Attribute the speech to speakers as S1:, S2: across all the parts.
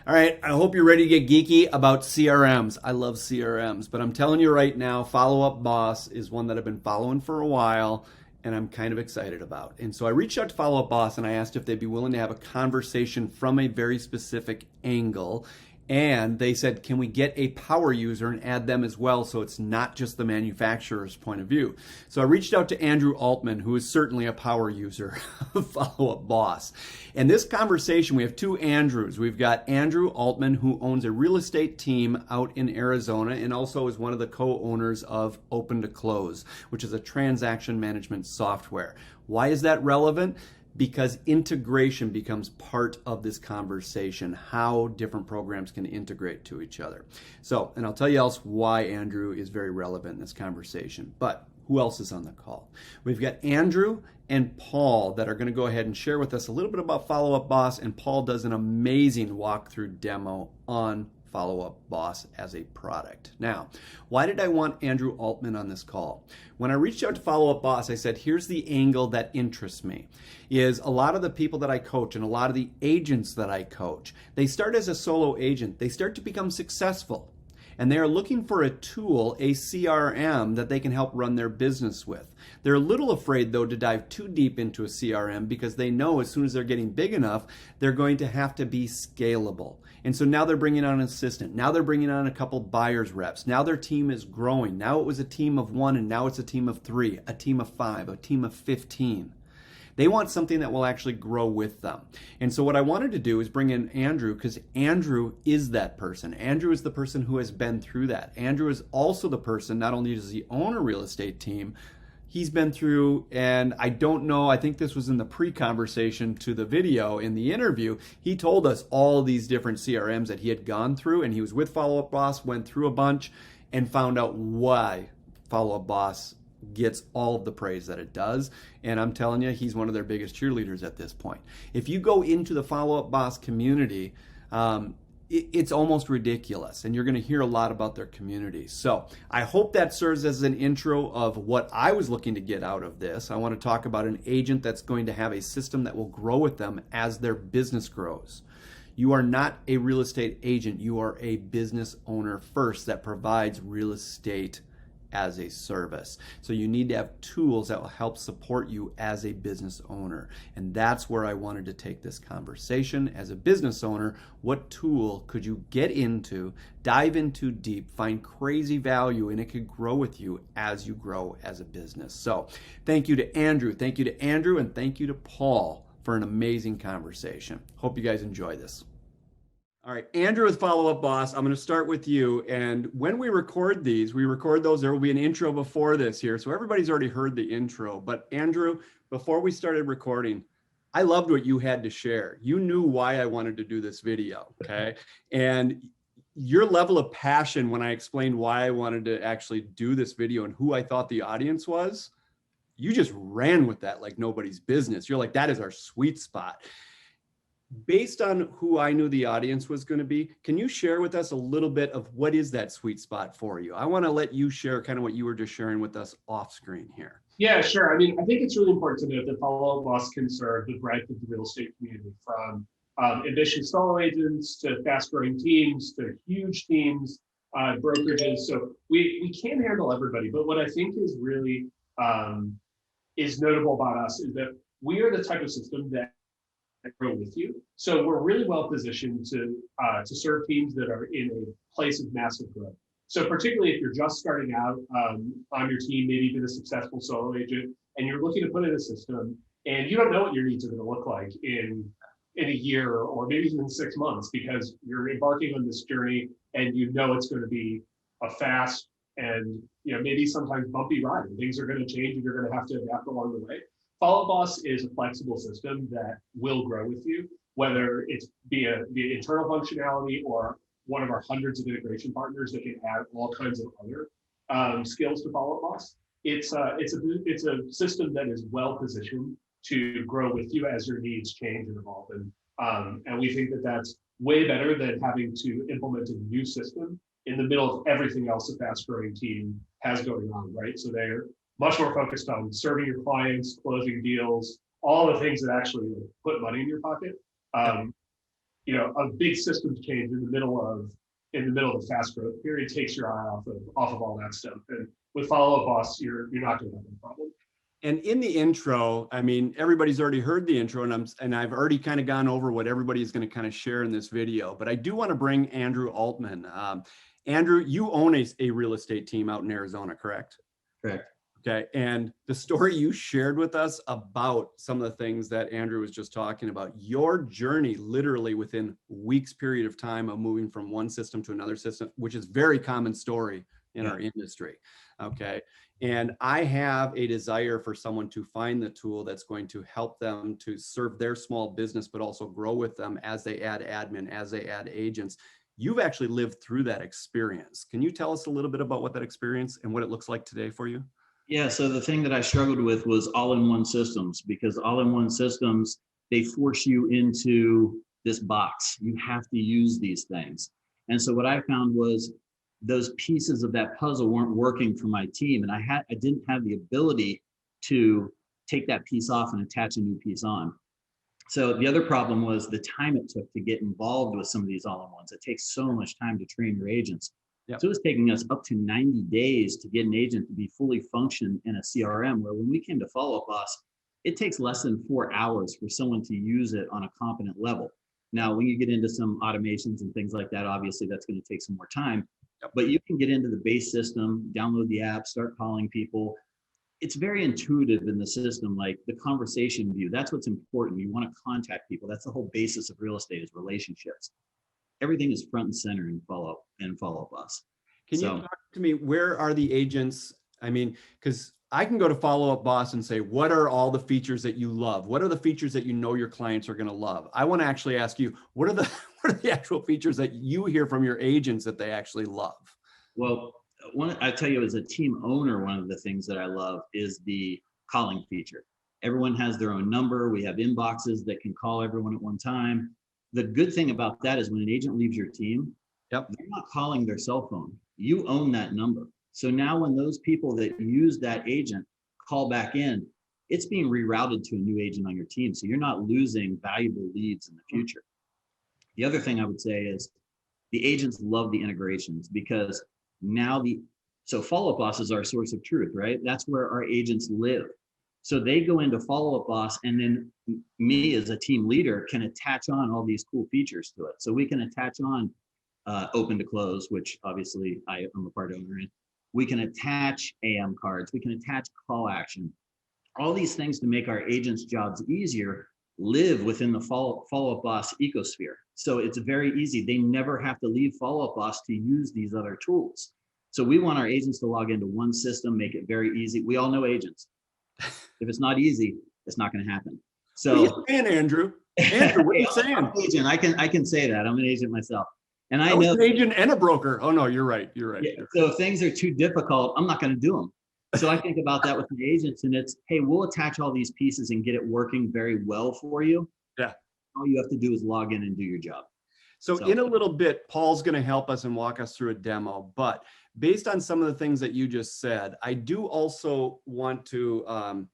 S1: All right, I hope you're ready to get geeky about CRMs. I love CRMs, but I'm telling you right now, Follow Up Boss is one that I've been following for a while and I'm kind of excited about. And so I reached out to Follow Up Boss and I asked if they'd be willing to have a conversation from a very specific angle. And they said, can we get a power user and add them as well so it's not just the manufacturer's point of view? So I reached out to Andrew Altman, who is certainly a power user of Follow Up Boss. And this conversation, we have two Andrews. We've got Andrew Altman, who owns a real estate team out in Arizona and also is one of the co-owners of Open to Close, which is a transaction management software. Why is that relevant? Because integration becomes part of this conversation, how different programs can integrate to each other. So, and I'll tell you else why Andrew is very relevant in this conversation. But who else is on the call? We've got Andrew and Paul that are going to go ahead and share with us a little bit about Follow Up Boss, and Paul does an amazing walkthrough demo on Follow Up Boss as a product. Now, why did I want Andrew Altman on this call? When I reached out to Follow Up Boss, I said, here's the angle that interests me, is a lot of the people that I coach and a lot of the agents that I coach, they start as a solo agent. They start to become successful. And they are looking for a tool, a CRM, that they can help run their business with. They're a little afraid, though, to dive too deep into a CRM because they know as soon as they're getting big enough, they're going to have to be scalable. And so now they're bringing on an assistant. Now they're bringing on a couple buyers reps. Now their team is growing. Now it was a team of 1, and now it's a team of 3, a team of 5, a team of 15. They want something that will actually grow with them. And so what I wanted to do is bring in Andrew, because Andrew is that person. Andrew is the person who has been through that. Andrew is also the person, not only does he own a real estate team, he's been through, and I don't know, I think this was in the pre-conversation to the video in the interview, he told us all these different CRMs that he had gone through, and he was with Follow Up Boss, went through a bunch, and found out why Follow Up Boss gets all of the praise that it does. And I'm telling you, he's one of their biggest cheerleaders at this point. If you go into the Follow Up Boss community, it's almost ridiculous, and you're going to hear a lot about their community. So I hope that serves as an intro of what I was looking to get out of this. I want to talk about an agent that's going to have a system that will grow with them as their business grows. You are not a real estate agent. You are a business owner first that provides real estate as a service. So you need to have tools that will help support you as a business owner. And that's where I wanted to take this conversation. As a business owner, what tool could you get into, dive into deep, find crazy value, and it could grow with you as you grow as a business. So thank you to Andrew, and thank you to Paul for an amazing conversation. Hope you guys enjoy this. All right, Andrew with Follow Up Boss, I'm going to start with you. And when we record these, there will be an intro before this here. So everybody's already heard the intro. But Andrew, before we started recording, I loved what you had to share. You knew why I wanted to do this video, okay? And your level of passion when I explained why I wanted to actually do this video and who I thought the audience was, you just ran with that like nobody's business. You're like, that is our sweet spot. Based on who I knew the audience was going to be, can you share with us a little bit of what is that sweet spot for you? I want to let you share kind of what you were just sharing with us off screen here.
S2: Yeah, sure. I mean, I think it's really important to note that Follow Up Boss can serve the breadth of the real estate community, from ambitious solo agents to fast-growing teams to huge teams, brokerages. So we can handle everybody. But what I think is really is notable about us is that we are the type of system that grow with you. So we're really well positioned to serve teams that are in a place of massive growth. So particularly if you're just starting out on your team, maybe even a successful solo agent, and you're looking to put in a system, and you don't know what your needs are going to look like in a year or maybe even 6 months, because you're embarking on this journey and you know it's going to be a fast and maybe sometimes bumpy ride, and things are going to change and you're going to have to adapt along the way. Follow Boss is a flexible system that will grow with you, whether it's via internal functionality or one of our hundreds of integration partners that can add all kinds of other skills to Follow Boss. It's a system that is well positioned to grow with you as your needs change and evolve, and we think that that's way better than having to implement a new system in the middle of everything else a fast-growing team has going on, right? So they're much more focused on serving your clients, closing deals, all the things that actually put money in your pocket. a big systems change in the middle of the fast growth period takes your eye off of all that stuff. And with Follow Up Boss, you're not going to have a problem.
S1: And in the intro, I mean, everybody's already heard the intro, and I've already kind of gone over what everybody is going to kind of share in this video. But I do want to bring Andrew Altman. Andrew, you own a real estate team out in Arizona, correct?
S3: Correct.
S1: Okay. And the story you shared with us about some of the things that Andrew was just talking about, your journey literally within weeks period of time of moving from one system to another system, which is very common story in our industry. Okay. And I have a desire for someone to find the tool that's going to help them to serve their small business, but also grow with them as they add admin, as they add agents. You've actually lived through that experience. Can you tell us a little bit about what that experience and what it looks like today for you?
S3: Yeah, so the thing that I struggled with was all-in-one systems, because all-in-one systems, they force you into this box. You have to use these things. And so what I found was those pieces of that puzzle weren't working for my team. And I didn't have the ability to take that piece off and attach a new piece on. So the other problem was the time it took to get involved with some of these all-in-ones. It takes so much time to train your agents.
S1: Yep.
S3: So it was taking us up to 90 days to get an agent to be fully functioned in a CRM, where when we came to Follow Up Boss, it takes less than 4 hours for someone to use it on a competent level. Now, when you get into some automations and things like that, obviously that's going to take some more time, but you can get into the base system, download the app, start calling people. It's very intuitive in the system, like the conversation view. That's what's important. You want to contact people. That's the whole basis of real estate, is relationships. Everything is front and center in Follow Up Boss.
S1: Can you talk to me, where are the agents? I mean, because I can go to Follow Up Boss and say, what are all the features that you love? What are the features that you know your clients are going to love? I want to actually ask you, what are the actual features that you hear from your agents that they actually love?
S3: Well, I tell you, as a team owner, one of the things that I love is the calling feature. Everyone has their own number. We have inboxes that can call everyone at one time. The good thing about that is when an agent leaves your team, they're not calling their cell phone. You own that number. So now when those people that use that agent call back in, it's being rerouted to a new agent on your team. So you're not losing valuable leads in the future. The other thing I would say is the agents love the integrations, because now so Follow Up Boss is our source of truth, right? That's where our agents live. So they go into Follow Up Boss, and then me as a team leader can attach on all these cool features to it. So we can attach on open to close, which obviously I am a part owner in. We can attach AM cards. We can attach call action. All these things to make our agents' jobs easier live within the Follow Up Boss ecosphere. So it's very easy. They never have to leave Follow Up Boss to use these other tools. So we want our agents to log into one system, make it very easy. We all know agents. If it's not easy, it's not going to happen. So
S1: what are you saying, Andrew? Andrew, what are you saying?
S3: I'm an agent. I can say that. I'm an agent myself. And I
S1: was
S3: know
S1: an agent and a broker. Oh no, you're right. You're right.
S3: Yeah, so if things are too difficult, I'm not going to do them. So I think about that with the agents, and it's, hey, we'll attach all these pieces and get it working very well for you.
S1: Yeah.
S3: All you have to do is log in and do your job.
S1: So in a little bit, Paul's going to help us and walk us through a demo. But based on some of the things that you just said, I do also want to,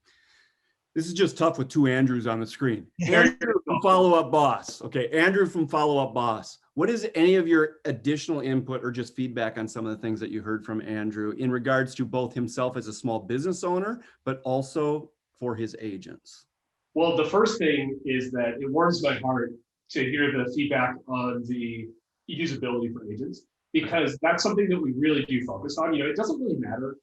S1: this is just tough with two Andrews on the screen. Andrew from Follow Up Boss. Okay, Andrew from Follow Up Boss. What is any of your additional input or just feedback on some of the things that you heard from Andrew in regards to both himself as a small business owner, but also for his agents?
S2: Well, the first thing is that it warms my heart to hear the feedback on the usability for agents, because that's something that we really do focus on. It doesn't really matter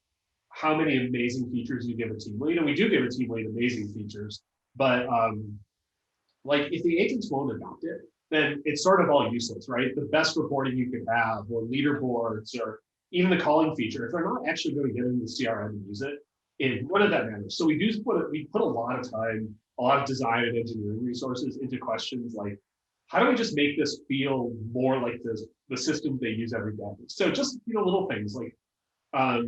S2: how many amazing features you give a team lead, and we do give a team lead amazing features, but like if the agents won't adopt it, then it's sort of all useless, right? The best reporting you could have, or leaderboards, or even the calling feature, if they're not actually going to get into the CRM and use it, none of that matters. So we put a lot of time, a lot of design and engineering resources into questions like, how do we just make this feel more like the system they use every day? So just little things like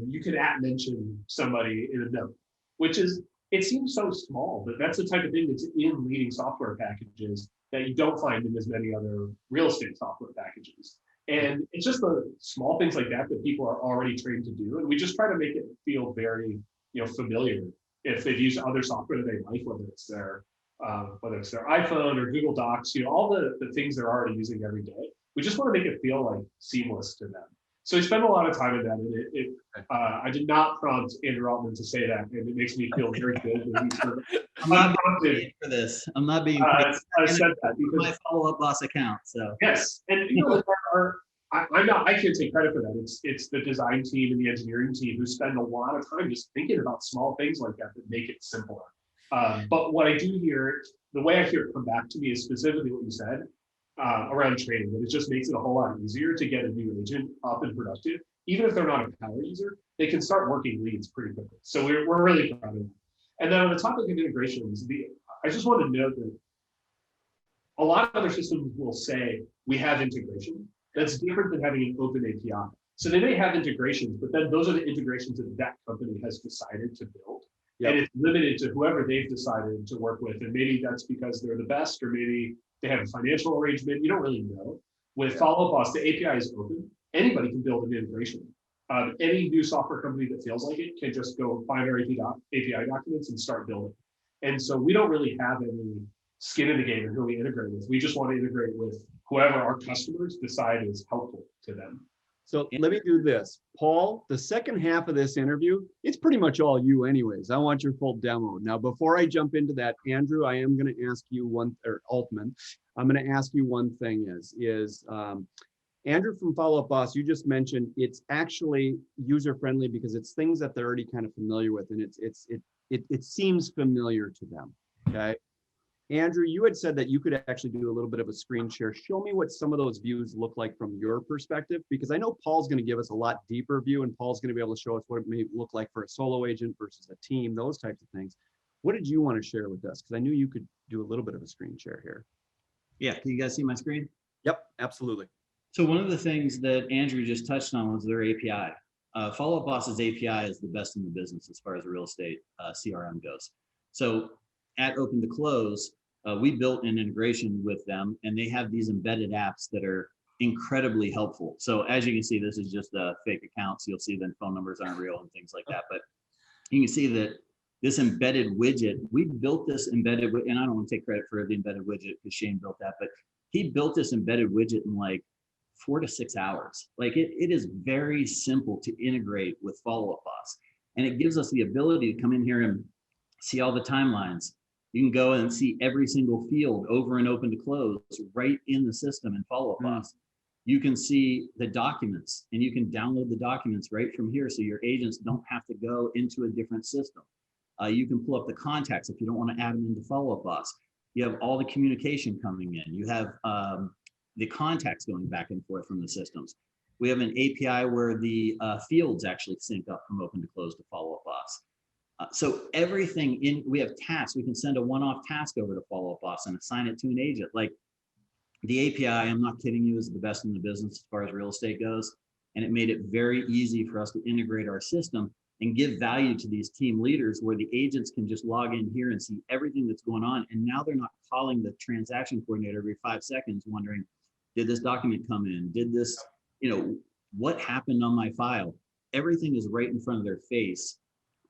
S2: you could mention somebody in a note, which is, it seems so small, but that's the type of thing that's in leading software packages that you don't find in as many other real estate software packages. And it's just the small things like that that people are already trained to do. And we just try to make it feel very, familiar if they've used other software that they like, whether it's their whether it's their iPhone or Google Docs, all the things they're already using every day. We just want to make it feel like seamless to them. So we spend a lot of time in that. And I did not prompt Andrew Altman to say that, and it makes me feel very good that he's sort of
S3: I'm not
S2: unprompted.
S3: being paid for this. I'm not being
S2: I
S3: paid.
S2: said that
S3: Because
S2: because
S3: my follow-up boss account. So
S2: yes, and I can't take credit for that. It's the design team and the engineering team who spend a lot of time just thinking about small things like that make it simpler. But what I do hear, the way I hear it come back to me is specifically what you said around training, that it just makes it a whole lot easier to get a new agent up and productive. Even if they're not a power user, they can start working leads pretty quickly. So we're really proud of that. And then on the topic of integrations, I just want to note that a lot of other systems will say we have integration. That's different than having an open API. So they may have integrations, but then those are the integrations that that company has decided to build. Yep. And it's limited to whoever they've decided to work with. And maybe that's because they're the best, or maybe they have a financial arrangement. You don't really know. With Follow Up Boss, the API is open. Anybody can build an integration. Any new software company that feels like it can just go find our API documents and start building. And so we don't really have any skin in the game in who we integrate with. We just want to integrate with whoever our customers decide is helpful to them.
S1: So let me do this. Paul, the second half of this interview, it's pretty much all you anyways. I want your full demo. Now, before I jump into that, Andrew, I am going to ask you or Altman, I'm going to ask you one thing Andrew from Follow Up Boss, you just mentioned it's actually user-friendly because it's things that they're already kind of familiar with, and it seems familiar to them, okay? Andrew, you had said that you could actually do a little bit of a screen share. Show me what some of those views look like from your perspective, because I know Paul's going to give us a lot deeper view, and Paul's going to be able to show us what it may look like for a solo agent versus a team, those types of things. What did you want to share with us? Because I knew you could do a little bit of a screen share here.
S3: yeah, can you guys see my screen?
S1: Yep, absolutely.
S3: So one of the things that Andrew just touched on was their API. Follow Up Boss's API is the best in the business as far as real estate CRM goes. So at Open to Close, we built an integration with them, and they have these embedded apps that are incredibly helpful. So as you can see, this is just a fake account. So you'll see that phone numbers aren't real and things like that. But you can see that this embedded widget, we built this embedded, and I don't want to take credit for the embedded widget because Shane built that, but he built this embedded widget in like 4 to 6 hours. Like it is very simple to integrate with Follow Up Boss. And it gives us the ability to come in here and see all the timelines. You can go and see every single field over and Open to Close right in the system in Follow Up Boss. You can see the documents, and you can download the documents right from here, so your agents don't have to go into a different system. You can pull up the contacts if you don't want to add them into Follow Up Boss. You have all the communication coming in. You have the contacts going back and forth from the systems. We have an API where the fields actually sync up from Open to Close to Follow Up Boss. So everything we have tasks. We can send a one-off task over to Follow Up Boss and assign it to an agent. Like the API, I'm not kidding you, is the best in the business as far as real estate goes. And it made it very easy for us to integrate our system and give value to these team leaders, where the agents can just log in here and see everything that's going on. And now they're not calling the transaction coordinator every 5 seconds wondering, did this document come in? Did this, what happened on my file? Everything is right in front of their face,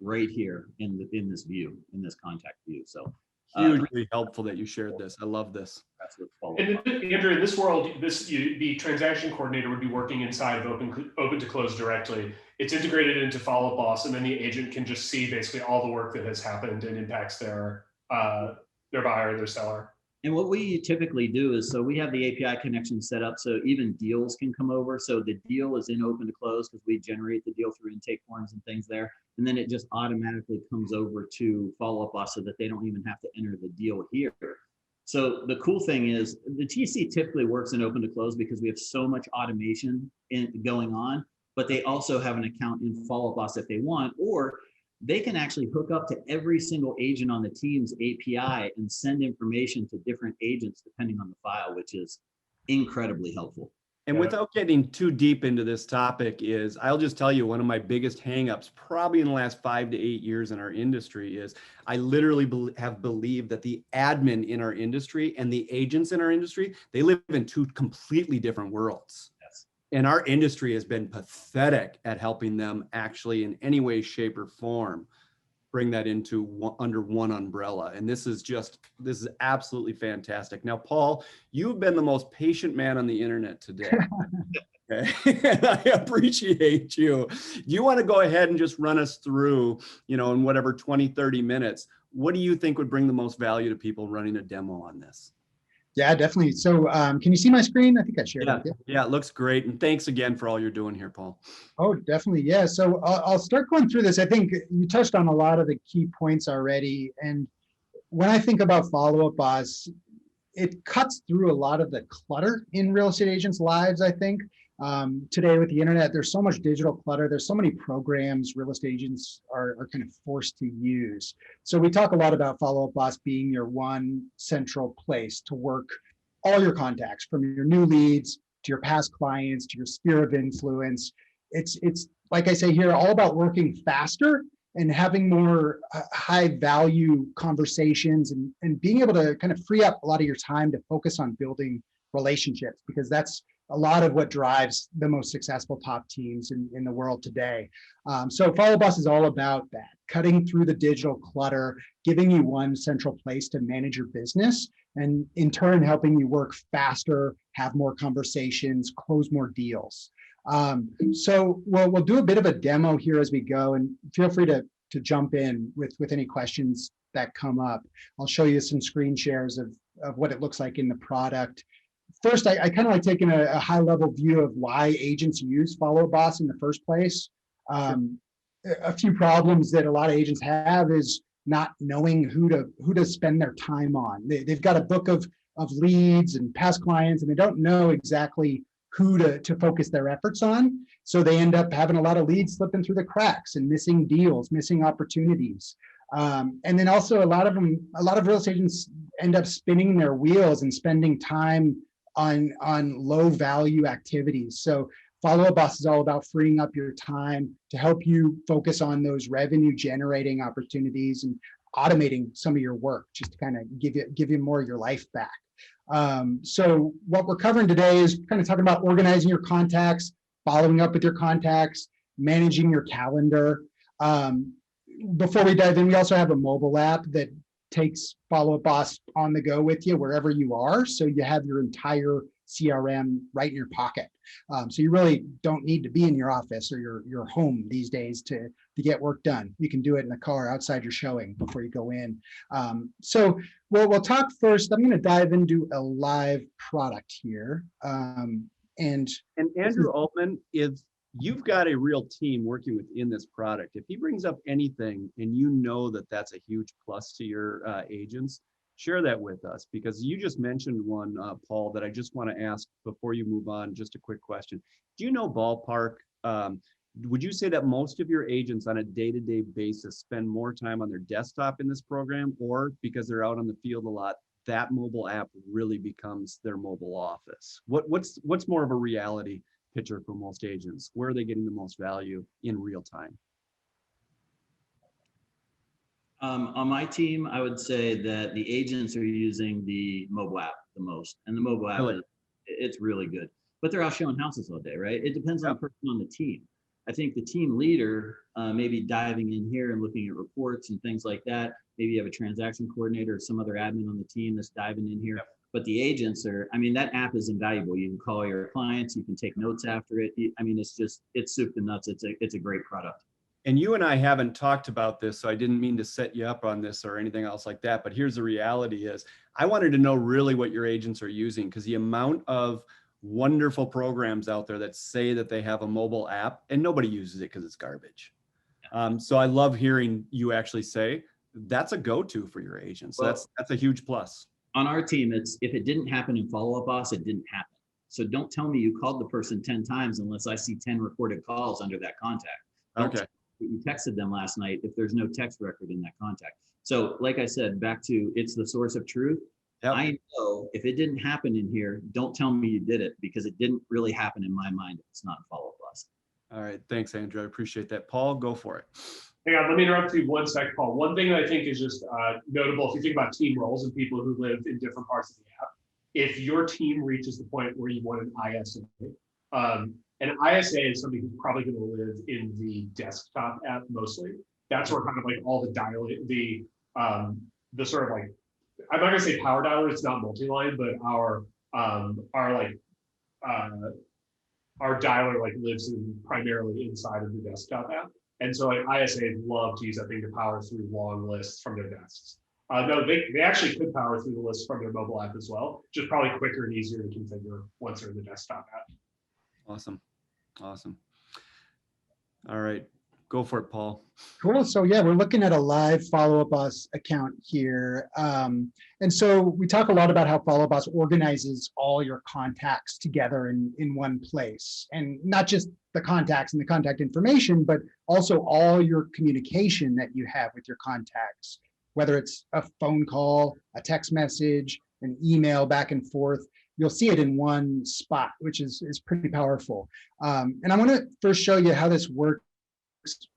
S3: right here in this view, in this contact view. So
S1: hugely helpful that you shared this. I love this.
S3: That's what Follow
S2: And
S3: Up.
S2: Andrew, in this world, the transaction coordinator would be working inside of Open to Close directly. It's integrated into Follow Up Boss, and then the agent can just see basically all the work that has happened and impacts their buyer, their seller.
S3: And what we typically do is, so we have the API connection set up so even deals can come over. So the deal is in Open to Close because we generate the deal through intake forms and things there. And then it just automatically comes over to Follow Up Boss so that they don't even have to enter the deal here. So the cool thing is the TC typically works in Open to Close because we have so much automation going on, but they also have an account in Follow Up Boss if they want, or they can actually hook up to every single agent on the team's API and send information to different agents depending on the file, which is incredibly helpful.
S1: And without getting too deep into this topic I'll just tell you, one of my biggest hangups probably in the last 5 to 8 years in our industry is I literally have believed that the admin in our industry and the agents in our industry, they live in 2 completely different worlds.
S3: Yes.
S1: And our industry has been pathetic at helping them actually in any way, shape, or form bring that into under one umbrella. And this is absolutely fantastic. Now, Paul, you've been the most patient man on the internet today. Okay. I appreciate you. You want to go ahead and just run us through, in whatever 20, 30 minutes, what do you think would bring the most value to people running a demo on this?
S4: Yeah, definitely. So can you see my screen? I think I shared it.
S1: Yeah, it looks great. And thanks again for all you're doing here, Paul.
S4: Oh, definitely. Yeah. So I'll start going through this. I think you touched on a lot of the key points already. And when I think about Follow-Up Boss, it cuts through a lot of the clutter in real estate agents' lives, I think. Today with the internet, there's so much digital clutter. There's so many programs real estate agents are kind of forced to use. So we talk a lot about Follow-Up Boss being your one central place to work all your contacts, from your new leads to your past clients to your sphere of influence. It's like I say here, all about working faster and having more high value conversations and being able to kind of free up a lot of your time to focus on building relationships, because that's a lot of what drives the most successful top teams in the world today. So Follow Boss is all about that, cutting through the digital clutter, giving you one central place to manage your business, and in turn helping you work faster, have more conversations, close more deals. So we'll do a bit of a demo here as we go, and feel free to jump in with any questions that come up. I'll show you some screen shares of what it looks like in the product. First, I kind of like taking a high level view of why agents use Follow-Up Boss in the first place. A few problems that a lot of agents have is not knowing who to spend their time on. They've got a book of leads and past clients, and they don't know exactly who to focus their efforts on. So they end up having a lot of leads slipping through the cracks and missing deals, missing opportunities. And then also a lot of real estate agents end up spinning their wheels and spending time on low value activities. So Follow-Up Boss is all about freeing up your time to help you focus on those revenue generating opportunities and automating some of your work, just to kind of give you more of your life back. So what we're covering today is kind of talking about organizing your contacts, following up with your contacts, managing your calendar. Before we dive in, we also have a mobile app that takes Follow-Up Boss on the go with you wherever you are. So you have your entire CRM right in your pocket. So you really don't need to be in your office or your home these days to get work done. You can do it in the car outside your showing before you go in. So we'll talk first. I'm going to dive into a live product here. And
S1: Andrew Altman, if you've got a real team working within this product, if he brings up anything and you know that that's a huge plus to your agents, share that with us, because you just mentioned one, Paul, that I just want to ask before you move on. Just a quick question. Do you know ballpark, would you say that most of your agents on a day-to-day basis spend more time on their desktop in this program, or because they're out on the field a lot, that mobile app really becomes their mobile office? What's more of a reality picture for most agents? Where are they getting the most value in real time?
S3: On my team, I would say that the agents are using the mobile app the most, and the mobile app it's really good. But they're out showing houses all day, right? It depends on the person on the team. I think the team leader maybe diving in here and looking at reports and things like that. Maybe you have a transaction coordinator or some other admin on the team that's diving in here. Yep. But the agents are, I mean, that app is invaluable. You can call your clients, you can take notes after it. I mean, it's soup to nuts. It's a great product.
S1: And you and I haven't talked about this, so I didn't mean to set you up on this or anything else like that. But here's the reality is, I wanted to know really what your agents are using, because the amount of wonderful programs out there that say that they have a mobile app and nobody uses it because it's garbage. So I love hearing you actually say that's a go-to for your agents. So that's a huge plus.
S3: On our team, it's if it didn't happen in Follow-Up Boss, it didn't happen. So don't tell me you called the person 10 times unless I see 10 recorded calls under that contact.
S1: Okay.
S3: You texted them last night if there's no text record in that contact. So like I said, back to it's the source of truth. Yep. I know if it didn't happen in here, don't tell me you did it, because it didn't really happen in my mind if it's not in Follow-Up Boss.
S1: All right. Thanks, Andrew. I appreciate that. Paul, go for it.
S2: Hang on, let me interrupt you 1 sec, Paul. One thing that I think is just notable, if you think about team roles and people who live in different parts of the app, if your team reaches the point where you want an ISA, an ISA is somebody who's probably going to live in the desktop app mostly. that's where kind of like all the sort of like, I'm not gonna say power dialer, it's not multi-line, but our dialer like lives primarily inside of the desktop app. And so like ISAs love to use that thing to power through long lists from their desks. No, they actually could power through the list from their mobile app as well, just probably quicker and easier to configure once they're in the desktop app.
S1: Awesome. Awesome. All right. Go for it, Paul.
S4: Cool. So yeah, we're looking at a live Follow Up Boss account here. And so we talk a lot about how Follow Up Boss organizes all your contacts together in one place, and not just the contacts and the contact information, but also all your communication that you have with your contacts, whether it's a phone call, a text message, an email back and forth. You'll see it in one spot, which is pretty powerful. And I want to first show you how this works.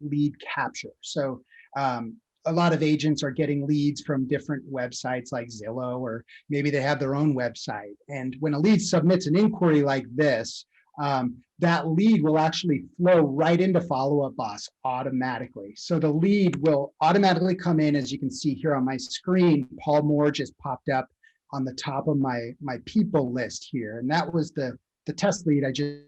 S4: Lead capture. So a lot of agents are getting leads from different websites like Zillow, or maybe they have their own website. And when a lead submits an inquiry like this, that lead will actually flow right into Follow Up Boss automatically. So the lead will automatically come in, as you can see here on my screen. Paul Moore just popped up on the top of my people list here. And that was the test lead I just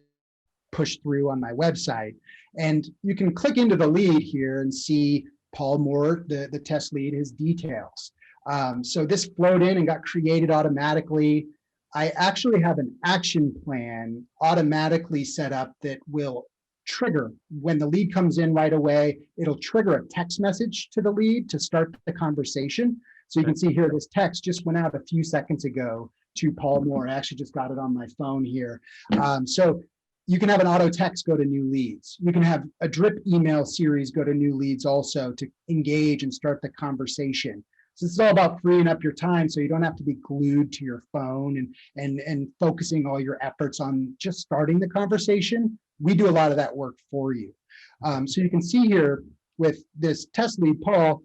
S4: pushed through on my website. And you can click into the lead here and see Paul Moore, the test lead, his details. So this flowed in and got created automatically. I actually have an action plan automatically set up that will trigger when the lead comes in right away. It'll trigger a text message to the lead to start the conversation. So you can see here, this text just went out a few seconds ago to Paul Moore. I actually just got it on my phone here. So you can have an auto text go to new leads. You can have a drip email series go to new leads also to engage and start the conversation. So this is all about freeing up your time so you don't have to be glued to your phone and focusing all your efforts on just starting the conversation. We do a lot of that work for you. So you can see here with this test lead, Paul,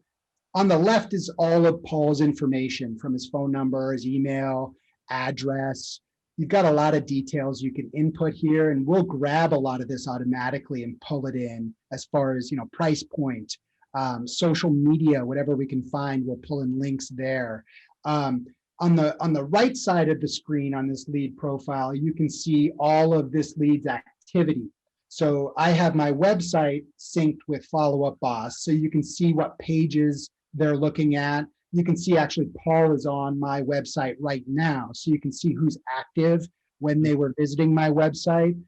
S4: on the left is all of Paul's information, from his phone number, his email, address. You've got a lot of details you can input here, and we'll grab a lot of this automatically and pull it in as far as, price point, social media, whatever we can find, we'll pull in links there. On the right side of the screen on this lead profile, you can see all of this lead's activity. So I have my website synced with Follow Up Boss, so you can see what pages they're looking at. You can see actually Paul is on my website right now. So you can see who's active when they were visiting my website.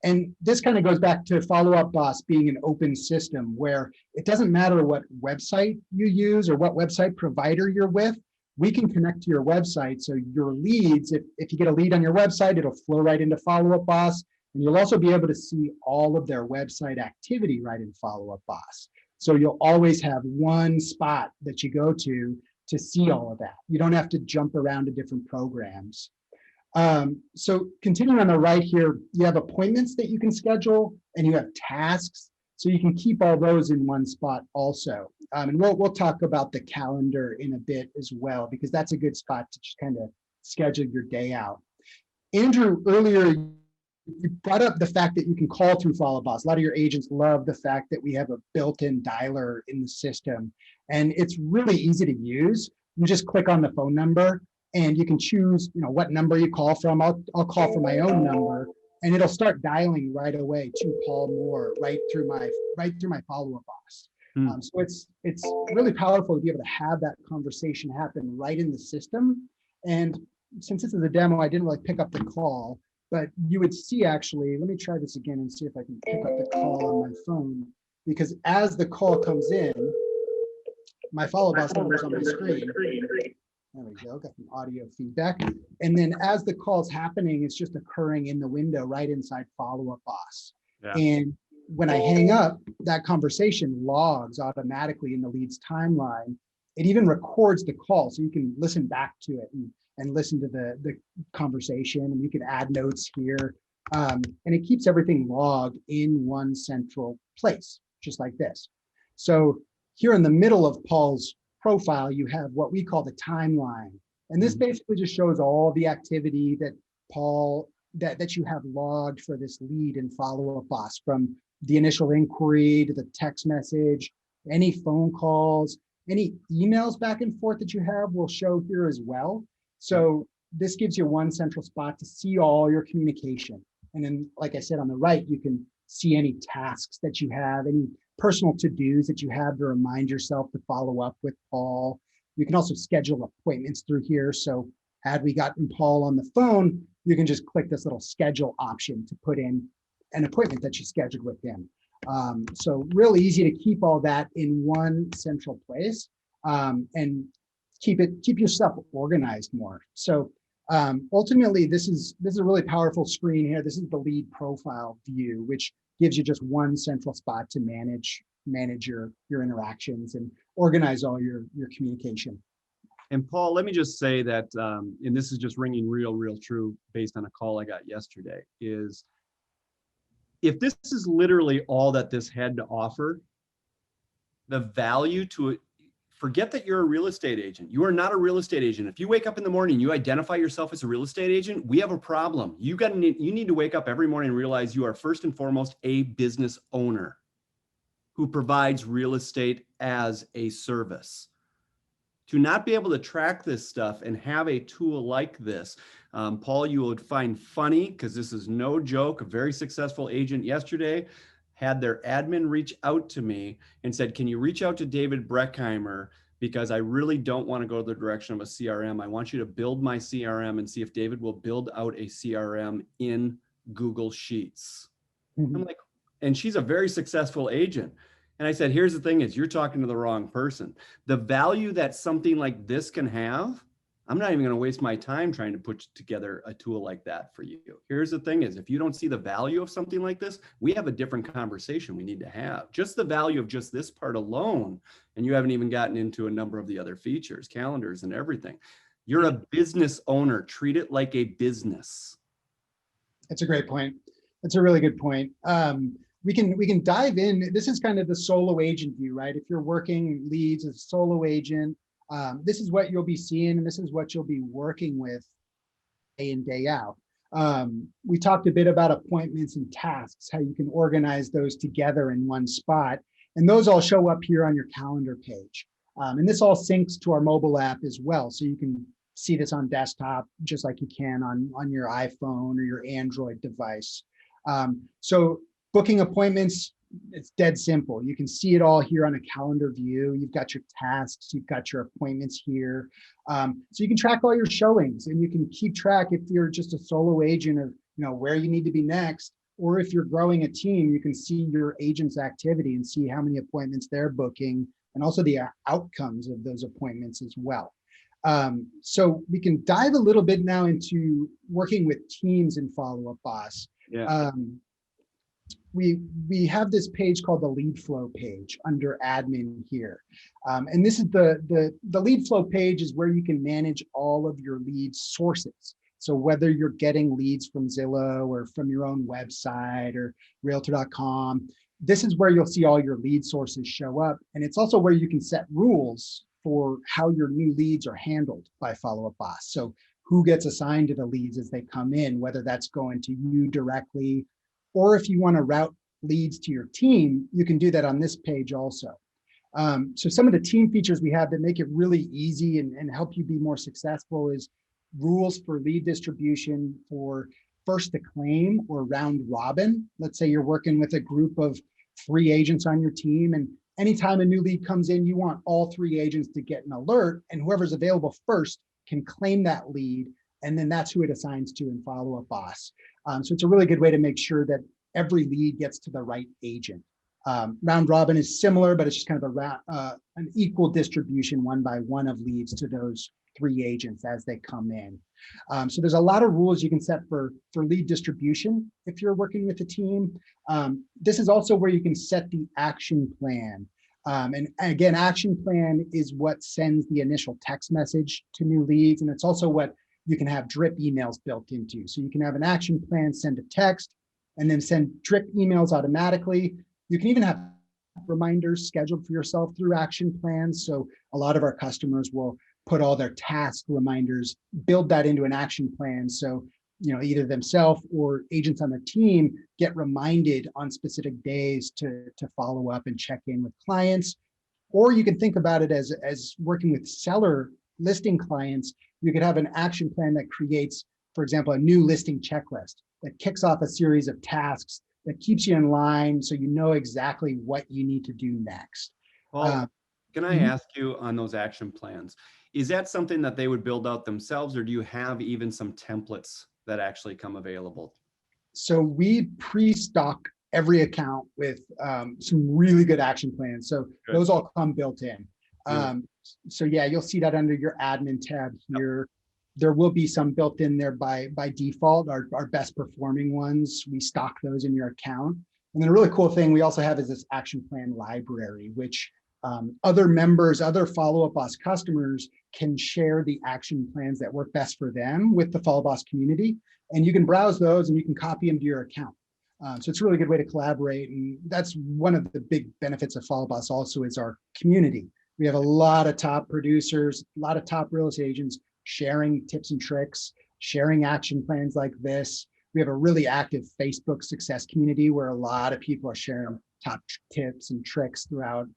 S4: And this kind of goes back to Follow Up Boss being an open system where it doesn't matter what website you use or what website provider you're with, we can connect to your website. So your leads, if you get a lead on your website, it'll flow right into Follow Up Boss. And you'll also be able to see all of their website activity right in Follow Up Boss. So you'll always have one spot that you go to see all of that. You don't have to jump around to different programs. So continuing on the right here, you have appointments that you can schedule, and you have tasks. So you can keep all those in one spot also. And we'll talk about the calendar in a bit as well, because that's a good spot to just kind of schedule your day out. Andrew, earlier, you brought up the fact that you can call through Follow Up Boss. A lot of your agents love the fact that we have a built-in dialer in the system, and it's really easy to use. You just click on the phone number, and you can choose, what number you call from. I'll call from my own number, and it'll start dialing right away to Paul Moore right through my Follow Up Boss. So it's really powerful to be able to have that conversation happen right in the system. And since this is a demo, I didn't really pick up the call. But you would see, actually, let me try this again and see if I can pick up the call on my phone, because as the call comes in, my Follow Up Boss number is on my screen. There we go, got some audio feedback. And then as the call's happening, it's just occurring in the window right inside Follow Up Boss. Yeah. And when I hang up, that conversation logs automatically in the lead's timeline. It even records the call, so you can listen back to it and listen to the conversation, and you can add notes here. And it keeps everything logged in one central place, just like this. So here in the middle of Paul's profile, you have what we call the timeline. And this basically just shows all the activity that Paul, that you have logged for this lead and Follow Up Boss, from the initial inquiry to the text message, Any phone calls, any emails back and forth that you have will show here as well. So this gives you one central spot to see all your communication. And then, like I said, on the right, you can see any tasks that you have, any personal to-dos that you have to remind yourself to follow up with Paul. You can also schedule appointments through here. So had we gotten Paul on the phone, you can just click this little schedule option to put in an appointment that you scheduled with him. So really easy to keep all that in one central place, and keep yourself organized more. So ultimately, this is a really powerful screen here. This is the lead profile view, which gives you just one central spot to manage your interactions and organize all your communication.
S1: And Paul, let me just say that, and this is just ringing real true based on a call I got yesterday, is if this is literally all that this had to offer, the value to it, forget that you're a real estate agent. You are not a real estate agent. If you wake up in the morning, you identify yourself as a real estate agent, we have a problem. You need to wake up every morning and realize you are first and foremost a business owner who provides real estate as a service. To not be able to track this stuff and have a tool like this, Paul, you would find funny, because this is no joke, a very successful agent yesterday had their admin reach out to me and said, can you reach out to David Breckheimer, because I really don't want to go the direction of a CRM. I want you to build my CRM and see if David will build out a CRM in Google Sheets. Mm-hmm. I'm like, and she's a very successful agent. And I said, here's the thing is, you're talking to the wrong person. The value that something like this can have, I'm not even going to waste my time trying to put together a tool like that for you. Here's the thing is, if you don't see the value of something like this, we have a different conversation we need to have. Just the value of just this part alone, and you haven't even gotten into a number of the other features, calendars and everything. You're a business owner. Treat it like a business.
S4: That's a great point. That's a really good point. We can dive in. This is kind of the solo agent view, right? If you're working leads as a solo agent, this is what you'll be seeing, and this is what you'll be working with day in, day out. We talked a bit about appointments and tasks, how you can organize those together in one spot. And those all show up here on your calendar page. And this all syncs to our mobile app as well. So you can see this on desktop, just like you can on your iPhone or your Android device. So booking appointments, it's dead simple. You can see it all here on a calendar view. You've got your tasks, you've got your appointments here. So you can track all your showings, and you can keep track if you're just a solo agent of where you need to be next, or if you're growing a team, you can see your agent's activity and see how many appointments they're booking, and also the outcomes of those appointments as well. So we can dive a little bit now into working with teams in Follow Up Boss.
S1: Yeah.
S4: We have this page called the lead flow page under admin here. And this is the lead flow page is where you can manage all of your lead sources. So whether you're getting leads from Zillow or from your own website or realtor.com, this is where you'll see all your lead sources show up. And it's also where you can set rules for how your new leads are handled by Follow Up Boss. So who gets assigned to the leads as they come in, whether that's going to you directly, or if you want to route leads to your team, you can do that on this page also. So some of the team features we have that make it really easy and help you be more successful is rules for lead distribution for first to claim or round robin. Let's say you're working with a group of 3 agents on your team, and anytime a new lead comes in, you want all 3 agents to get an alert, and whoever's available first can claim that lead, and then that's who it assigns to in Follow Up Boss. So it's a really good way to make sure that every lead gets to the right agent. Round robin is similar, but it's just kind of an equal distribution, one by one, of leads to those 3 agents as they come in. So there's a lot of rules you can set for lead distribution if you're working with a team. This is also where you can set the action plan. And again, action plan is what sends the initial text message to new leads, and it's also what you can have drip emails built into. So you can have an action plan, send a text, and then send drip emails automatically. You can even have reminders scheduled for yourself through action plans. So a lot of our customers will put all their task reminders, build that into an action plan. So, either themselves or agents on their team get reminded on specific days to follow up and check in with clients. Or you can think about it as working with seller listing clients. You could have an action plan that creates, for example, a new listing checklist that kicks off a series of tasks that keeps you in line so you know exactly what you need to do next.
S1: Well, can I
S4: mhm.
S1: ask you on those action plans, is that something that they would build out themselves, or do you have even some templates that actually come available?
S4: So we pre-stock every account with some really good action plans. So
S1: Good.
S4: those all come built in.
S1: Beautiful.
S4: So yeah, you'll see that under your admin tab here. There will be some built in there by default, our best performing ones. We stock those in your account. And then a really cool thing we also have is this action plan library, which other members, other Follow Up Boss customers can share the action plans that work best for them with the Follow Up Boss community. And you can browse those and you can copy them to your account. So it's a really good way to collaborate. And that's one of the big benefits of Follow Up Boss also is our community. We have a lot of top producers, a lot of top real estate agents sharing tips and tricks, sharing action plans like this. We have a really active Facebook success community where a lot of people are sharing top tips and tricks throughout.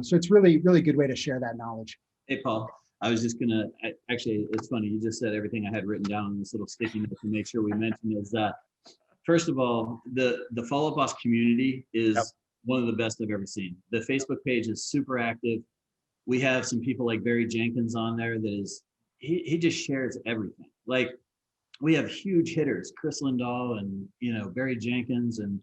S4: So it's really, really good way to share that knowledge.
S3: Hey, Paul, I was just gonna, actually, it's funny, you just said everything I had written down on this little sticky note to make sure we mentioned is that, first of all, the Follow Up Boss community is one of the best I've ever seen. The Facebook page is super active. We have some people like Barry Jenkins on there that is, he just shares everything. Like, we have huge hitters, Chris Lindahl and, Barry Jenkins and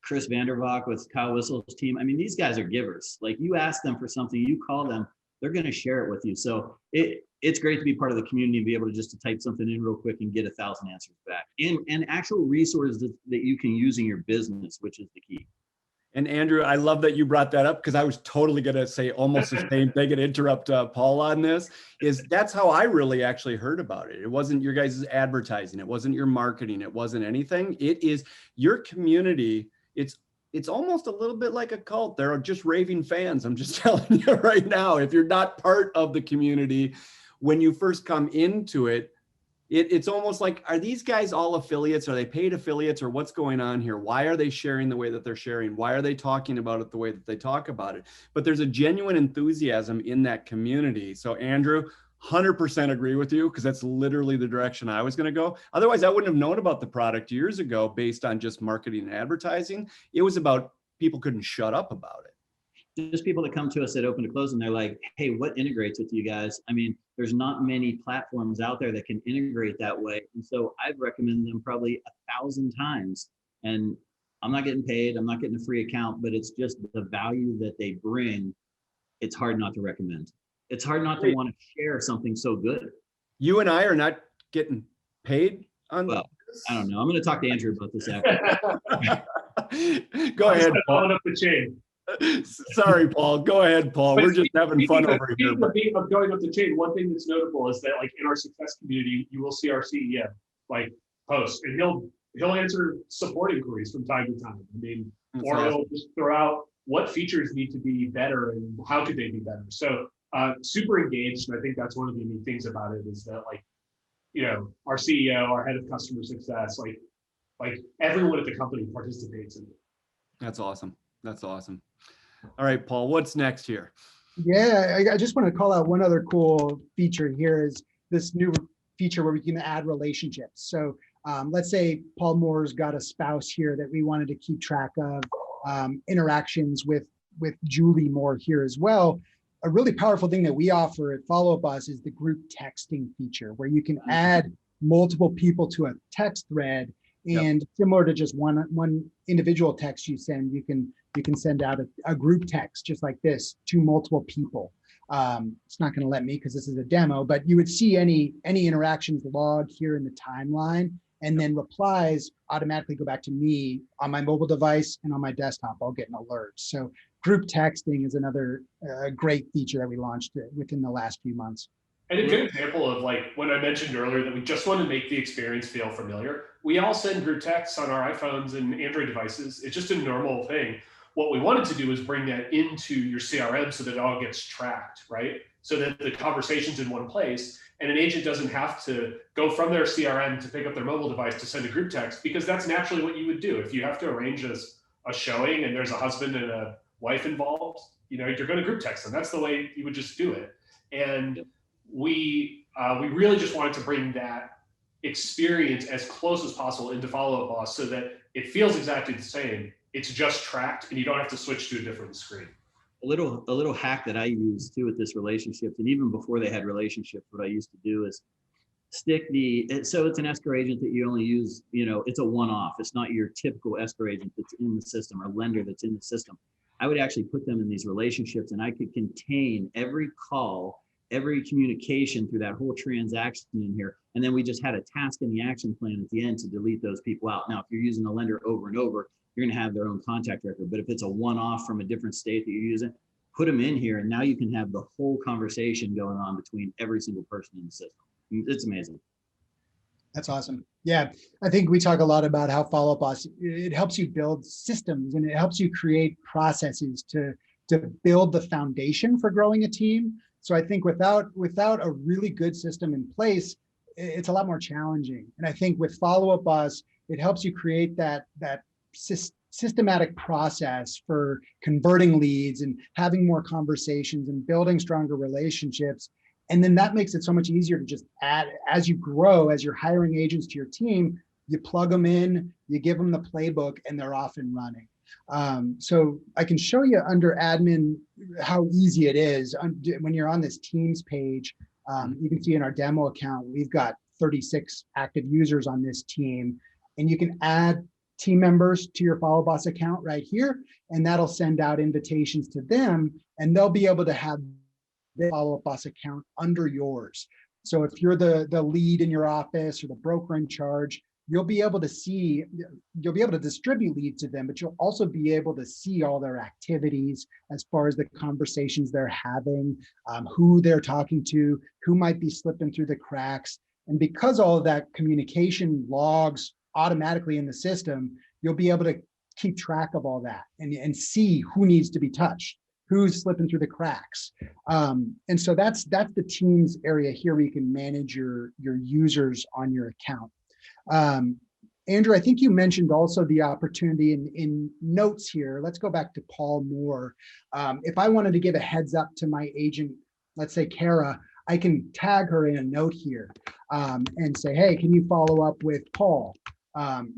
S3: Chris Vandervalk with Kyle Whistle's team. I mean, these guys are givers. Like, you ask them for something, you call them, they're going to share it with you. So it's great to be part of the community and be able to just to type something in real quick and get 1,000 answers back and actual resources that you can use in your business, which is the key.
S1: And Andrew, I love that you brought that up because I was totally going to say almost the same thing and interrupt Paul on this. That's how I really actually heard about it. It wasn't your guys' advertising. It wasn't your marketing. It wasn't anything. It is your community. It's almost a little bit like a cult. They're just raving fans. I'm just telling you right now, if you're not part of the community, when you first come into it, it's almost like, are these guys all affiliates? Are they paid affiliates, or what's going on here? Why are they sharing the way that they're sharing? Why are they talking about it the way that they talk about it? But there's a genuine enthusiasm in that community. So Andrew, 100% agree with you, because that's literally the direction I was going to go. Otherwise, I wouldn't have known about the product years ago based on just marketing and advertising. It was about people couldn't shut up about it.
S3: Just people that come to us at Open to Close and they're like, hey, what integrates with you guys? I mean, there's not many platforms out there that can integrate that way. And so I've recommended them probably 1,000 times. And I'm not getting paid. I'm not getting a free account, but it's just the value that they bring. It's hard not to recommend. It's hard not to want to share something so good.
S1: You and I are not getting paid on
S3: Well, I don't know. I'm going to talk to Andrew about this after.
S1: Go ahead, Paul.
S2: Up the chain.
S1: Sorry, Paul. Go ahead, Paul. We're just having fun over here.
S2: Of going up the chain, one thing that's notable is that, like, in our success community, you will see our CEO like post, and he'll answer support inquiries from time to time. I mean,
S1: That's
S2: or
S1: awesome.
S2: he'll just throw out what features need to be better and how could they be better. So super engaged, and I think that's one of the unique things about it is that, like, our CEO, our head of customer success, like everyone at the company participates in it.
S1: That's awesome. That's awesome. All right, Paul, what's next here?
S4: Yeah, I just want to call out one other cool feature here is this new feature where we can add relationships. So let's say Paul Moore's got a spouse here that we wanted to keep track of interactions with Julie Moore here as well. A really powerful thing that we offer at Follow Up Boss is the group texting feature, where you can add multiple people to a text thread, and similar to just one individual text you send, you can send out a group text just like this to multiple people. It's not going to let me because this is a demo, but you would see any interactions logged here in the timeline, and then replies automatically go back to me on my mobile device, and on my desktop I'll get an alert. So group texting is another great feature that we launched within the last few months.
S2: And a good example of, like, when I mentioned earlier that we just want to make the experience feel familiar. We all send group texts on our iPhones and Android devices. It's just a normal thing. What we wanted to do is bring that into your CRM so that it all gets tracked, right? So that the conversation's in one place, and an agent doesn't have to go from their CRM to pick up their mobile device to send a group text, because that's naturally what you would do. If you have to arrange a showing and there's a husband and a wife involved, you're going to group text them. That's the way you would just do it. And we really just wanted to bring that experience as close as possible into Follow Up Boss so that it feels exactly the same. It's just tracked and you don't have to switch to a different screen.
S3: A little hack that I use too with this relationship, and even before they had relationships, what I used to do is stick so it's an escrow agent that you only use, it's a one-off. It's not your typical escrow agent that's in the system or lender that's in the system. I would actually put them in these relationships, and I could contain every call, every communication through that whole transaction in here. And then we just had a task in the action plan at the end to delete those people out. Now, if you're using a lender over and over, you're going to have their own contact record. But if it's a one-off from a different state that you're using, put them in here, and now you can have the whole conversation going on between every single person in the system. It's amazing.
S4: That's awesome. Yeah, I think we talk a lot about how Follow Up Boss, it helps you build systems and it helps you create processes to build the foundation for growing a team. So I think without a really good system in place, it's a lot more challenging. And I think with Follow Up Boss, it helps you create that systematic process for converting leads and having more conversations and building stronger relationships. And then that makes it so much easier to just add, as you grow, as you're hiring agents to your team, you plug them in, you give them the playbook, and they're off and running. So I can show you under admin how easy it is. When you're on this Teams page, you can see in our demo account, we've got 36 active users on this team, and you can add team members to your Follow Boss account right here, and that'll send out invitations to them, and they'll be able to have the Follow Up Boss account under yours. So if you're the lead in your office or the broker in charge, you'll be able to distribute leads to them, but you'll also be able to see all their activities as far as the conversations they're having, who they're talking to, who might be slipping through the cracks. And because all of that communication logs automatically in the system, you'll be able to keep track of all that and see who needs to be touched, who's slipping through the cracks. And so that's the Teams area here where you can manage your users on your account. Andrew, I think you mentioned also the opportunity in notes here. Let's go back to Paul Moore. If I wanted to give a heads up to my agent, let's say Kara, I can tag her in a note here and say, hey, can you follow up with Paul?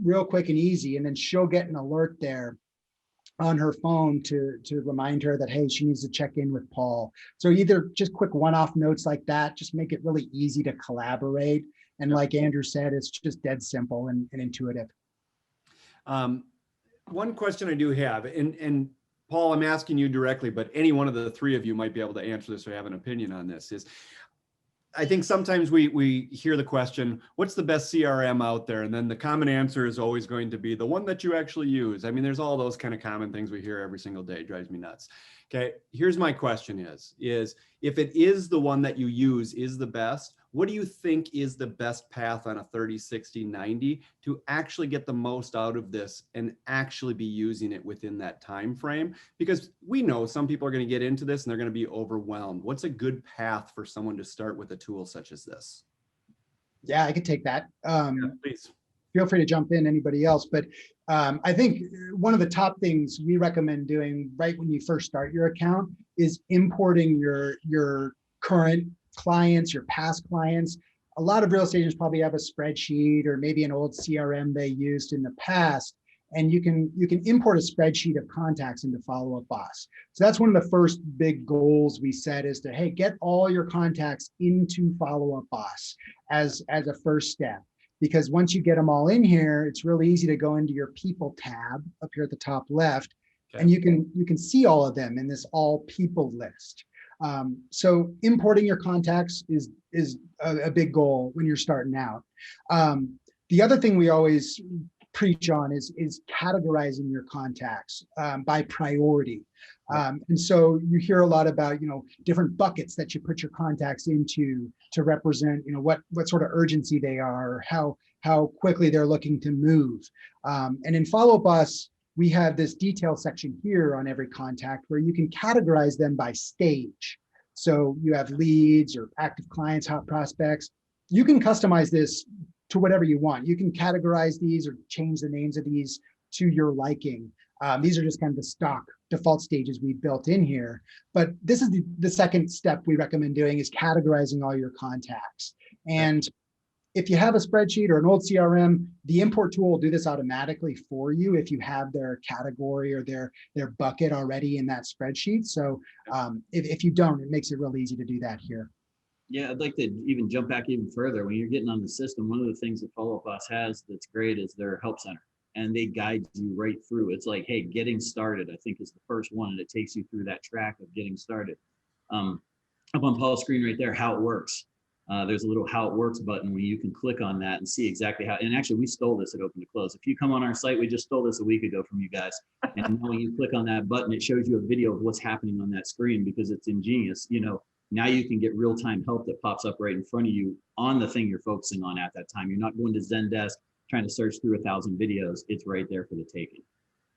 S4: Real quick and easy. And then she'll get an alert there on her phone to remind her that, hey, she needs to check in with Paul. So either just quick one-off notes like that, just make it really easy to collaborate. And like Andrew said, it's just dead simple and intuitive.
S1: One question I do have, and Paul, I'm asking you directly, but any one of the three of you might be able to answer this or have an opinion on this, is I think sometimes we hear the question, what's the best CRM out there? And then the common answer is always going to be the one that you actually use. I mean, there's all those kind of common things we hear every single day. It drives me nuts. Okay, here's my question is if it is the one that you use is the best, what do you think is the best path on a 30, 60, 90 to actually get the most out of this and actually be using it within that time frame? Because we know some people are going to get into this and they're going to be overwhelmed. What's a good path for someone to start with a tool such as this?
S4: Yeah, I could take that.
S1: Yeah, please.
S4: Feel free to jump in, anybody else. But I think one of the top things we recommend doing right when you first start your account is importing your current clients, your past clients. A lot of real estate agents probably have a spreadsheet or maybe an old CRM they used in the past. And you can import a spreadsheet of contacts into Follow Up Boss. So that's one of the first big goals we set is to, hey, get all your contacts into Follow Up Boss as a first step. Because once you get them all in here, it's really easy to go into your people tab up here at the top left, okay, and you can see all of them in this all people list. So importing your contacts is a big goal when you're starting out. The other thing we always preach on is categorizing your contacts by priority. And so you hear a lot about, different buckets that you put your contacts into to represent, what sort of urgency they are, or how quickly they're looking to move. And in Follow Up Boss, we have this detail section here on every contact where you can categorize them by stage. So you have leads or active clients, hot prospects. You can customize this to whatever you want. You can categorize these or change the names of these to your liking. These are just kind of the stock default stages we built in here. But this is the second step we recommend doing, is categorizing all your contacts. And if you have a spreadsheet or an old CRM, the import tool will do this automatically for you if you have their category or their bucket already in that spreadsheet. So if you don't, it makes it real easy to do that here.
S3: Yeah, I'd like to even jump back even further. When you're getting on the system, one of the things that Follow Up Boss has that's great is their help center, and they guide you right through. It's like, hey, getting started, I think, is the first one, and it takes you through that track of getting started. Up on Paul's screen right there, how it works. There's a little how it works button where you can click on that and see exactly how, and actually we stole this at Open to Close. If you come on our site, we just stole this a week ago from you guys. And when you click on that button, it shows you a video of what's happening on that screen, because it's ingenious. You know, now you can get real-time help that pops up right in front of you on the thing you're focusing on at that time. You're not going to Zendesk trying to search through 1,000 videos. It's right there for the taking.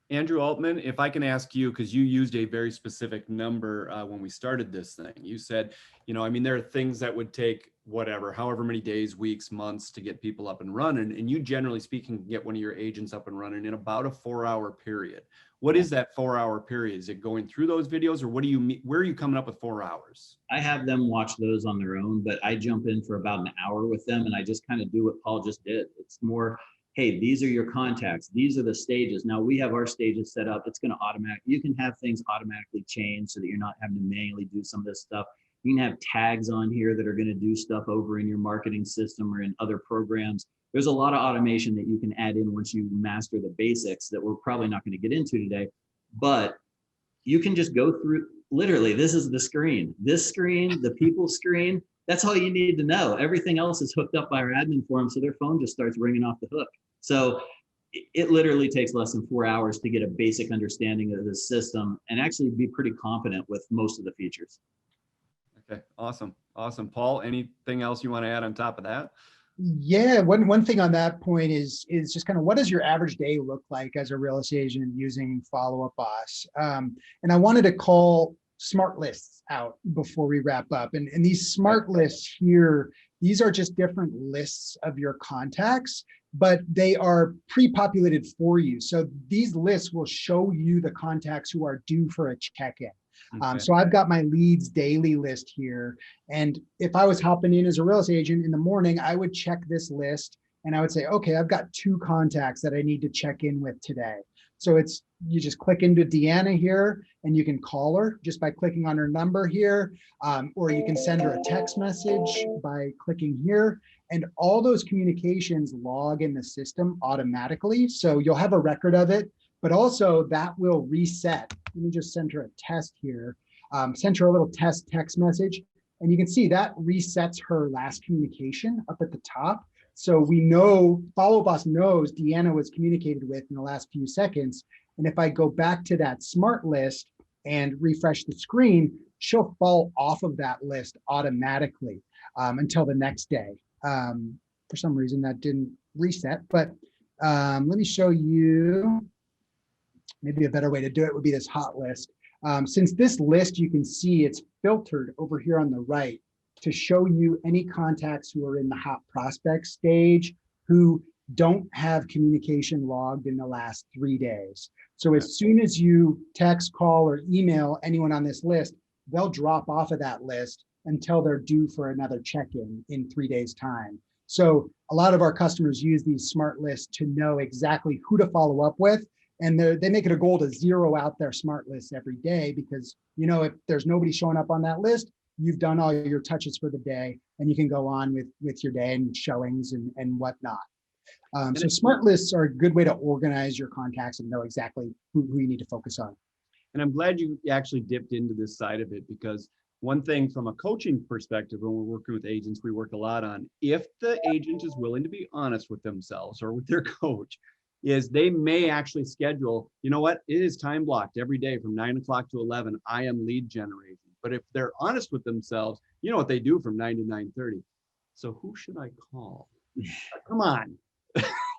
S1: Andrew Altman, if I can ask you, because you used a very specific number when we started this thing. You said, you know, I mean, there are things that would take whatever, however many days, weeks, months to get people up and running. And you, generally speaking, can get one of your agents up and running in about a 4-hour period. What is that 4-hour period? Is it going through those videos, or what do you mean? Where are you coming up with 4 hours?
S3: I have them watch those on their own, but I jump in for about an hour with them, and I just kind of do what Paul just did. It's more, hey, these are your contacts. These are the stages. Now we have our stages set up. It's going to automatic. You can have things automatically change so that you're not having to manually do some of this stuff. You can have tags on here that are going to do stuff over in your marketing system or in other programs. There's a lot of automation that you can add in once you master the basics that we're probably not going to get into today. But you can just go through, literally, this is the screen. This screen, the people screen, that's all you need to know. Everything else is hooked up by our admin forum, so their phone just starts ringing off the hook. So it literally takes less than 4 hours to get a basic understanding of the system and actually be pretty confident with most of the features.
S1: Okay, awesome. Awesome. Paul, anything else you want to add on top of that?
S4: Yeah, one thing on that point is just kind of, what does your average day look like as a real estate agent using Follow Up Boss? And I wanted to call smart lists out before we wrap up. And these smart lists here, these are just different lists of your contacts, but they are pre-populated for you. So these lists will show you the contacts who are due for a check-in.
S1: Okay.
S4: So I've got my leads daily list here. And if I was hopping in as a real estate agent in the morning, I would check this list and I would say, okay, I've got 2 contacts that I need to check in with today. So it's, you just click into Deanna here and you can call her just by clicking on her number here, or you can send her a text message by clicking here, and all those communications log in the system automatically. So you'll have a record of it, but also that will reset. Let me just send her a test here. Send her a little test text message, and you can see that resets her last communication up at the top. So we know, Follow Up Boss knows Deanna was communicated with in the last few seconds. And if I go back to that smart list and refresh the screen, she'll fall off of that list automatically until the next day. For some reason that didn't reset, but let me show you. Maybe a better way to do it would be this hot list. Since this list, you can see it's filtered over here on the right to show you any contacts who are in the hot prospect stage who don't have communication logged in the last 3 days. So as soon as you text, call, or email anyone on this list, they'll drop off of that list until they're due for another check-in in 3 days' time. So a lot of our customers use these smart lists to know exactly who to follow up with. And they make it a goal to zero out their smart lists every day, because, you know, if there's nobody showing up on that list, you've done all your touches for the day and you can go on with your day and showings and whatnot. So smart lists are a good way to organize your contacts and know exactly who you need to focus on.
S1: And I'm glad you actually dipped into this side of it, because one thing from a coaching perspective, when we're working with agents, we work a lot on, if the agent is willing to be honest with themselves or with their coach, is they may actually schedule, you know what, it is time blocked every day from 9 o'clock to 11, I am lead generating. But if they're honest with themselves, you know what they do from 9 to 9:30. So who should I call? Come on.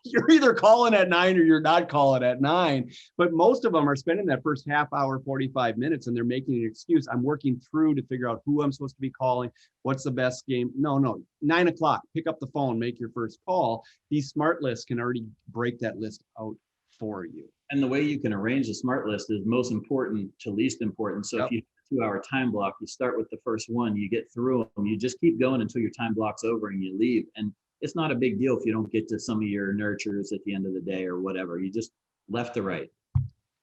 S1: You're either calling at 9 or you're not calling at 9. But most of them are spending that first half hour, 45 minutes, and they're making an excuse. I'm working through to figure out who I'm supposed to be calling. What's the best game? No, 9 o'clock, pick up the phone, make your first call. These smart lists can already break that list out for you.
S3: And the way you can arrange the smart list is most important to least important. So if you have a 2-hour time block, you start with the first one, you get through them, you just keep going until your time block's over and you leave. And it's not a big deal if you don't get to some of your nurtures at the end of the day or whatever. You just left to right.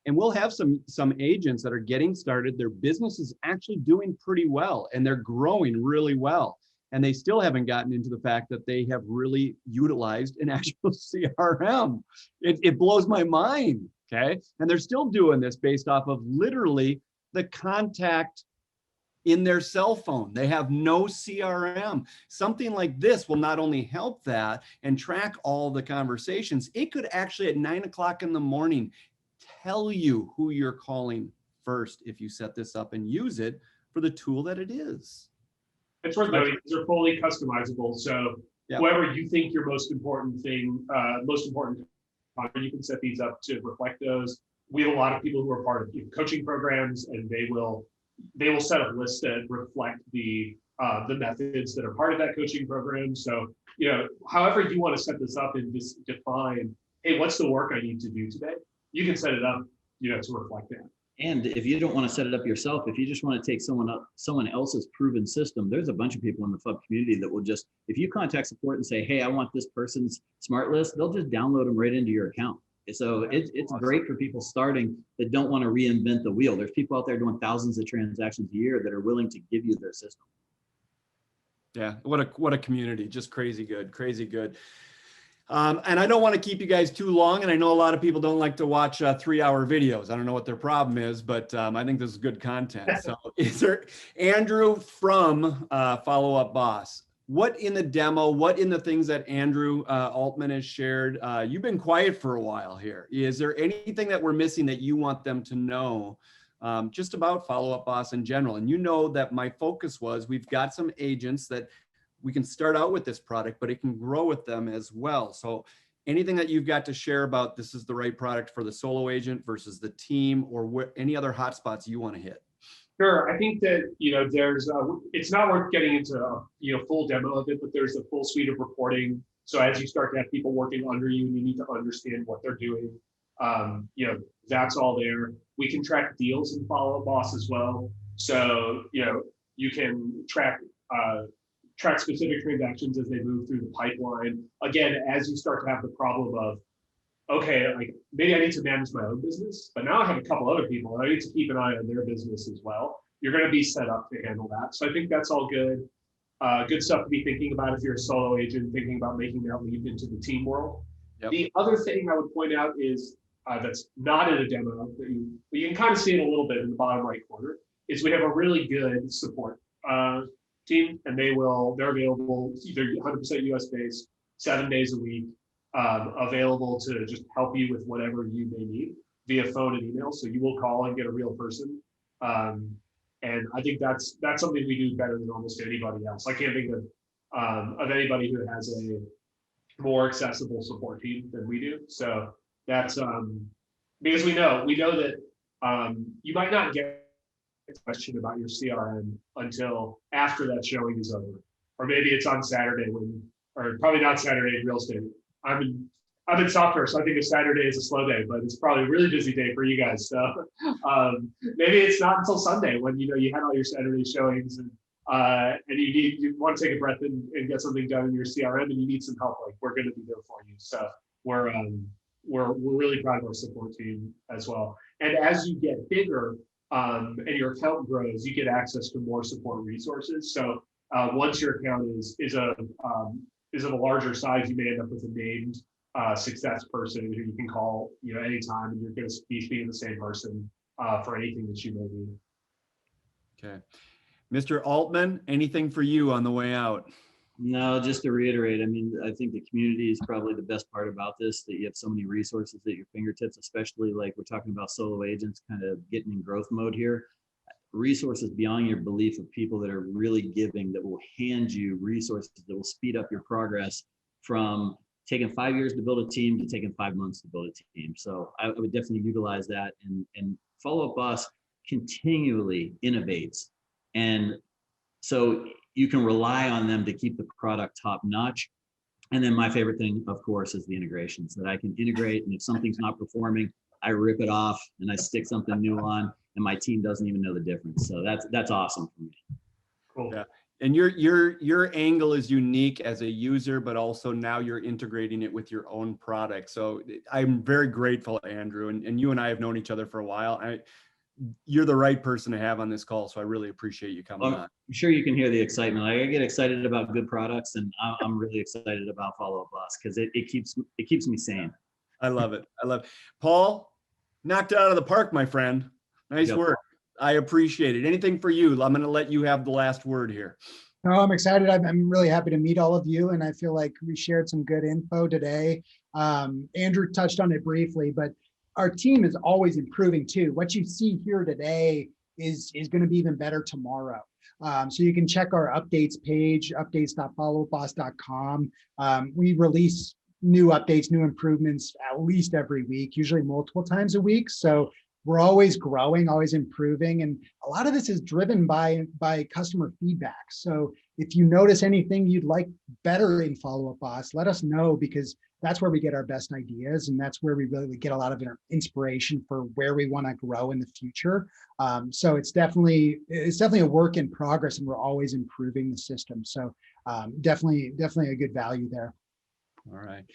S1: And we'll have some agents that are getting started. Their business is actually doing pretty well and they're growing really well. And they still haven't gotten into the fact that they have really utilized an actual CRM. It blows my mind, okay? And they're still doing this based off of literally the contact in their cell phone. They have no CRM. Something like this will not only help that and track all the conversations, it could actually at 9 o'clock in the morning tell you who you're calling first if you set this up and use it for the tool that it is.
S2: It's worth noting, these are fully customizable. So whoever you think your most important thing, you can set these up to reflect those. We have a lot of people who are part of coaching programs, and they will set up lists that reflect the methods that are part of that coaching program. So, however you want to set this up and just define, hey, what's the work I need to do today? You can set it up, to reflect that.
S3: And if you don't want to set it up yourself, if you just want to take someone else's proven system, there's a bunch of people in the FUB community that will just, if you contact support and say, hey, I want this person's smart list, they'll just download them right into your account. So it's awesome. Great for people starting that don't want to reinvent the wheel. There's people out there doing thousands of transactions a year that are willing to give you their system.
S1: Yeah, what a community, just crazy good, crazy good. And I don't want to keep you guys too long. And I know a lot of people don't like to watch 3-hour videos. I don't know what their problem is, but I think this is good content. So is there, Andrew from Follow Up Boss, what in the demo, what in the things that Andrew Altman has shared, you've been quiet for a while here. Is there anything that we're missing that you want them to know just about Follow Up Boss in general? And you know that my focus was, we've got some agents that we can start out with this product, but it can grow with them as well. So anything that you've got to share about this is the right product for the solo agent versus the team, or any other hotspots you want to hit?
S2: Sure. I think that, there's, it's not worth getting into a full demo of it, but there's a full suite of reporting. So as you start to have people working under you, you need to understand what they're doing. That's all there. We can track deals in Follow Up Boss as well. So, you can track specific transactions as they move through the pipeline. Again, as you start to have the problem of, okay, like maybe I need to manage my own business, but now I have a couple other people and I need to keep an eye on their business as well. You're going to be set up to handle that. So I think that's all good. Good stuff to be thinking about if you're a solo agent, thinking about making that leap into the team world. Yep. The other thing I would point out is that's not in a demo, but you can kind of see it a little bit in the bottom right corner, is we have a really good support team, and they're available either 100% US based, 7 days a week, available to just help you with whatever you may need via phone and email. So you will call and get a real person. And I think that's something we do better than almost anybody else. I can't think of anybody who has a more accessible support team than we do. So that's because we know that you might not get a question about your CRM until after that showing is over, or maybe it's on Saturday or probably not Saturday in real estate. I'm in software, so I think a Saturday is a slow day, but it's probably a really busy day for you guys. So maybe it's not until Sunday when you had all your Saturday showings and you want to take a breath and get something done in your CRM, and you need some help. Like, we're going to be there for you. So we're really proud of our support team as well. And as you get bigger, and your account grows, you get access to more support resources. So once your account is of a larger size, you may end up with a named success person who you can call anytime, and you're going to be speaking to the same person for anything that you may need.
S1: Okay, Mr. Altman, anything for you on the way out?
S3: No, just to reiterate, I think the community is probably the best part about this, that you have so many resources at your fingertips, especially like we're talking about solo agents kind of getting in growth mode here. Resources beyond your belief of people that are really giving, that will hand you resources that will speed up your progress from taking 5 years to build a team to taking 5 months to build a team. So I would definitely utilize that, and Follow Up Boss continually innovates. And so you can rely on them to keep the product top notch. And then my favorite thing, of course, is the integrations, that I can integrate. And if something's not performing, I rip it off and I stick something new on, and my team doesn't even know the difference. So that's awesome for me.
S2: Cool.
S1: Yeah. And your angle is unique as a user, but also now you're integrating it with your own product. So I'm very grateful, Andrew, and you and I have known each other for a while. You're the right person to have on this call, so I really appreciate you coming on.
S3: I'm sure you can hear the excitement. I get excited about good products, and I'm really excited about Follow Up Boss because it keeps me sane.
S1: I love it. I love it. Paul, knocked it out of the park, my friend. Nice
S3: Yep.
S1: work. I appreciate it. Anything for you? I'm going to let you have the last word here.
S4: No, I'm excited. I'm really happy to meet all of you, and I feel like we shared some good info today. Andrew touched on it briefly, but our team is always improving too. What you see here today is going to be even better tomorrow. So you can check our updates page, updates.followupboss.com. We release new updates, new improvements at least every week, usually multiple times a week. So we're always growing, always improving. And a lot of this is driven by customer feedback. So if you notice anything you'd like better in Follow Up Boss, let us know, because that's where we get our best ideas. And that's where we really get a lot of inspiration for where we want to grow in the future. So it's definitely a work in progress, and we're always improving the system. So definitely a good value there.
S1: All right.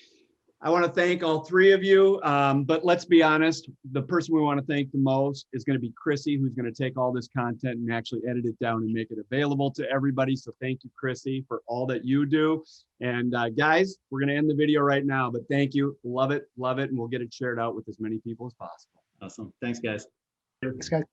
S1: I want to thank all three of you, but let's be honest, the person we want to thank the most is going to be Chrissy, who's going to take all this content and actually edit it down and make it available to everybody. So thank you, Chrissy, for all that you do. And guys, we're going to end the video right now, but thank you. Love it, and we'll get it shared out with as many people as possible.
S3: Awesome. Thanks, guys.
S4: Thanks, guys.